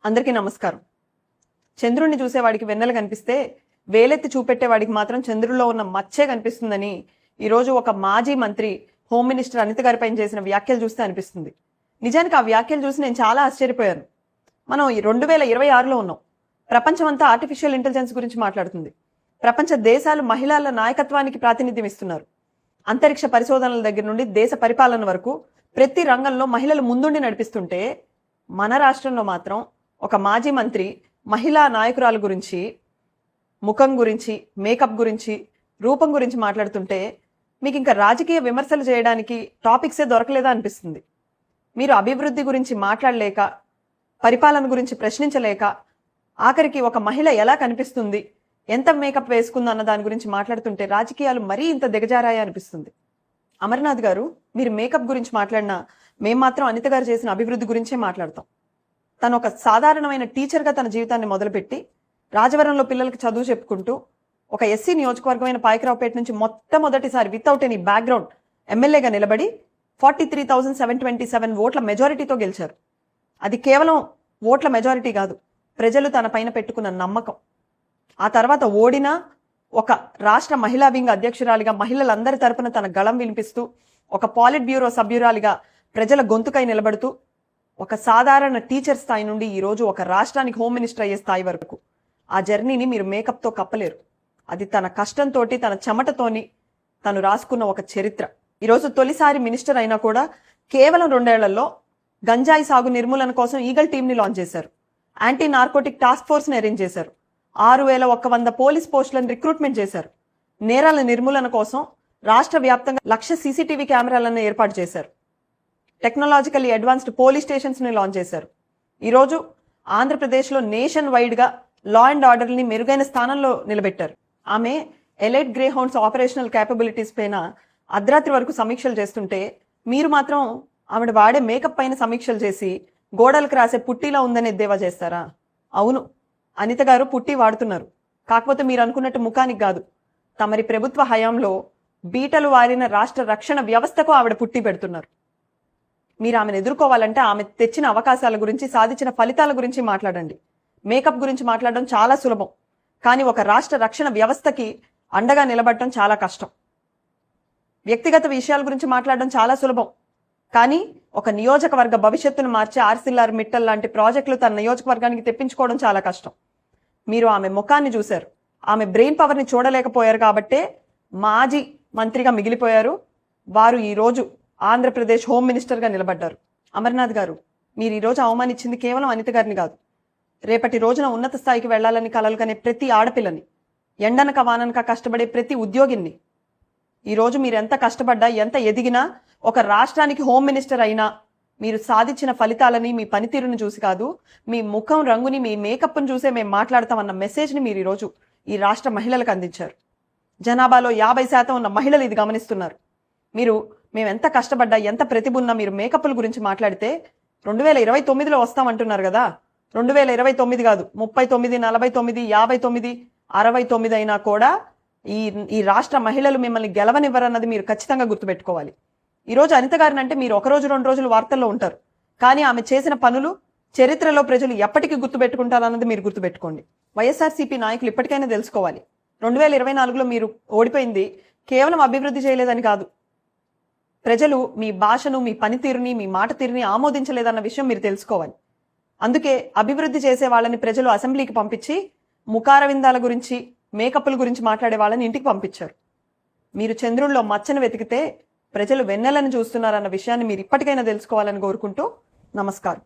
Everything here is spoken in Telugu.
అందరికీ నమస్కారం. చంద్రుణ్ణి చూసేవాడికి వెన్నెల కనిపిస్తే వేలెత్తి చూపెట్టేవాడికి మాత్రం చంద్రుల్లో ఉన్న మచ్చే కనిపిస్తుందని ఈరోజు ఒక మాజీ మంత్రి హోమ్ మినిస్టర్ అనిత గారిపైన చేసిన వ్యాఖ్యలు చూస్తే అనిపిస్తుంది. నిజానికి ఆ వ్యాఖ్యలు చూసి నేను చాలా ఆశ్చర్యపోయాను. మనం 2026లో ఉన్నాం. ప్రపంచమంతా ఆర్టిఫిషియల్ ఇంటెలిజెన్స్ గురించి మాట్లాడుతుంది. ప్రపంచ దేశాలు మహిళల నాయకత్వానికి ప్రాతినిధ్యం ఇస్తున్నారు. అంతరిక్ష పరిశోధనల దగ్గర నుండి దేశ పరిపాలన వరకు ప్రతి రంగంలో మహిళలు ముందుండి నడిపిస్తుంటే మన రాష్ట్రంలో మాత్రం ఒక మాజీ మంత్రి మహిళా నాయకురాలు గురించి, ముఖం గురించి, మేకప్ గురించి, రూపం గురించి మాట్లాడుతుంటే మీకు ఇంకా రాజకీయ విమర్శలు చేయడానికి టాపిక్సే దొరకలేదా అనిపిస్తుంది. మీరు అభివృద్ధి గురించి మాట్లాడలేక, పరిపాలన గురించి ప్రశ్నించలేక, ఆఖరికి ఒక మహిళ ఎలా కనిపిస్తుంది, ఎంత మేకప్ వేసుకుంది అన్న దాని గురించి మాట్లాడుతుంటే రాజకీయాలు మరీ ఇంత దిగజారాయా అనిపిస్తుంది. అమర్నాథ్ గారు, మీరు మేకప్ గురించి మాట్లాడినా మేం మాత్రం అనిత గారు చేసిన అభివృద్ధి గురించే మాట్లాడతాం. తను ఒక సాధారణమైన టీచర్గా తన జీవితాన్ని మొదలుపెట్టి రాజవరంలో పిల్లలకి చదువు చెప్పుకుంటూ ఒక ఎస్సీ నియోజకవర్గమైన పాయకరావుపేట నుంచి మొట్టమొదటిసారి వితౌట్ ఎనీ బ్యాక్గ్రౌండ్ ఎమ్మెల్యేగా నిలబడి 43,727 ఓట్ల మెజారిటీతో గెలిచారు. అది కేవలం ఓట్ల మెజారిటీ కాదు, ప్రజలు తన పైన పెట్టుకున్న నమ్మకం. ఆ తర్వాత ఓడినా ఒక రాష్ట్ర మహిళా వింగ్ అధ్యక్షురాలిగా మహిళలందరి తరపున తన గళం వినిపిస్తూ, ఒక పాలిట్ బ్యూరో సభ్యురాలిగా ప్రజల గొంతుకై నిలబడుతూ, ఒక సాధారణ టీచర్ స్థాయి నుండి ఈరోజు ఒక రాష్ట్రానికి హోమ్ మినిస్టర్ అయ్యే స్థాయి వరకు ఆ జర్నీని మీరు మేకప్తో కప్పలేరు. అది తన కష్టంతో, తన చెమటతోని తను రాసుకున్న ఒక చరిత్ర. ఈరోజు తొలిసారి మినిస్టర్ అయినా కూడా కేవలం 2 ఏళ్లలో గంజాయి సాగు నిర్మూలన కోసం ఈగల్ టీంని లాంచ్ చేశారు. యాంటీ నార్కోటిక్ టాస్క్ ఫోర్స్ని అరేంజ్ చేశారు. 6,100 పోలీస్ పోస్టులను రిక్రూట్మెంట్ చేశారు. నేరాల నిర్మూలన కోసం రాష్ట్ర వ్యాప్తంగా 1,00,000 సీసీటీవీ కెమెరాలను ఏర్పాటు చేశారు. టెక్నాలజికల్లీ అడ్వాన్స్డ్ పోలీస్ స్టేషన్స్ని లాంచ్ చేశారు. ఈరోజు ఆంధ్రప్రదేశ్లో నేషన్ వైడ్గా లా అండ్ ఆర్డర్ని మెరుగైన స్థానంలో నిలబెట్టారు. ఆమె elite grey hounds operational capabilities పైన అర్ధరాత్రి వరకు సమీక్షలు చేస్తుంటే మీరు మాత్రం ఆవిడ వాడే మేకప్ పైన సమీక్షలు చేసి గోడలకు రాసే పుట్టిలా ఉందని ఎద్దేవా చేస్తారా? అవును, అనిత గారు పుట్టి వాడుతున్నారు. కాకపోతే మీరు అనుకున్నట్టు ముఖానికి కాదు. తమరి ప్రభుత్వ హయాంలో బీటలు వారిన రాష్ట్ర రక్షణ వ్యవస్థకు ఆవిడ పుట్టి పెడుతున్నారు. మీరు ఆమెను ఎదుర్కోవాలంటే ఆమె తెచ్చిన అవకాశాల గురించి, సాధించిన ఫలితాల గురించి మాట్లాడండి. మేకప్ గురించి మాట్లాడడం చాలా సులభం, కానీ ఒక రాష్ట్ర రక్షణ వ్యవస్థకి అండగా నిలబడటం చాలా కష్టం. వ్యక్తిగత విషయాల గురించి మాట్లాడడం చాలా సులభం, కానీ ఒక నియోజకవర్గ భవిష్యత్తును మార్చే ఆర్సిల్ఆర్ మిట్టల్ లాంటి ప్రాజెక్టులు తన నియోజకవర్గానికి తెప్పించుకోవడం చాలా కష్టం. మీరు ఆమె ముఖాన్ని చూశారు, ఆమె బ్రెయిన్ పవర్ని చూడలేకపోయారు కాబట్టే మాజీ మంత్రిగా మిగిలిపోయారు. వారు ఈరోజు ఆంధ్రప్రదేశ్ హోమ్ మినిస్టర్గా నిలబడ్డారు. అమర్నాథ్ గారు, మీరు ఈరోజు అవమానించింది కేవలం అనిత గారిని కాదు, రేపటి రోజున ఉన్నత స్థాయికి వెళ్లాలని కలలు కనే ప్రతి ఆడపిల్లని, ఎండనక వాననక కష్టపడే ప్రతి ఉద్యోగిని. ఈరోజు మీరు ఎంత కష్టపడ్డా, ఎంత ఎదిగినా, ఒక రాష్ట్రానికి హోమ్ మినిస్టర్ అయినా మీరు సాధించిన ఫలితాలని, మీ పనితీరుని చూసి కాదు, మీ ముఖం రంగుని, మీ మేకప్ను చూసే మేము మాట్లాడతామన్న మెసేజ్ని మీరు ఈరోజు ఈ రాష్ట్ర మహిళలకు అందించారు. జనాభాలో 50% ఉన్న మహిళలు ఇది గమనిస్తున్నారు. మేము ఎంత కష్టపడ్డా, ఎంత ప్రతిభ ఉన్నా మీరు మేకప్ల గురించి మాట్లాడితే 2029లో వస్తామంటున్నారు కదా, 2029 కాదు, 39, 49, 59, 69 అయినా కూడా ఈ రాష్ట్ర మహిళలు మిమ్మల్ని గెలవనివ్వరన్నది మీరు ఖచ్చితంగా గుర్తుపెట్టుకోవాలి. ఈరోజు అనిత గారిని అంటే మీరు 1 రోజు 2 రోజులు వార్తల్లో ఉంటారు, కానీ ఆమె చేసిన పనులు చరిత్రలో ప్రజలు ఎప్పటికీ గుర్తుపెట్టుకుంటారన్నది మీరు గుర్తుపెట్టుకోండి. వైఎస్ఆర్సీపీ నాయకులు ఇప్పటికైనా తెలుసుకోవాలి, 2024లో మీరు ఓడిపోయింది కేవలం అభివృద్ధి చేయలేదని కాదు, ప్రజలు మీ భాషను, మీ పనితీరుని, మీ మాట తీరుని ఆమోదించలేదన్న విషయం మీరు తెలుసుకోవాలి. అందుకే అభివృద్ధి చేసే వాళ్ళని ప్రజలు అసెంబ్లీకి పంపించి ముఖారవిందాల గురించి, మేకప్ల గురించి మాట్లాడే వాళ్ళని ఇంటికి పంపించారు. మీరు చంద్రుల్లో మచ్చను వెతికితే ప్రజలు వెన్నెలను చూస్తున్నారన్న విషయాన్ని మీరు ఇప్పటికైనా తెలుసుకోవాలని కోరుకుంటూ నమస్కారం.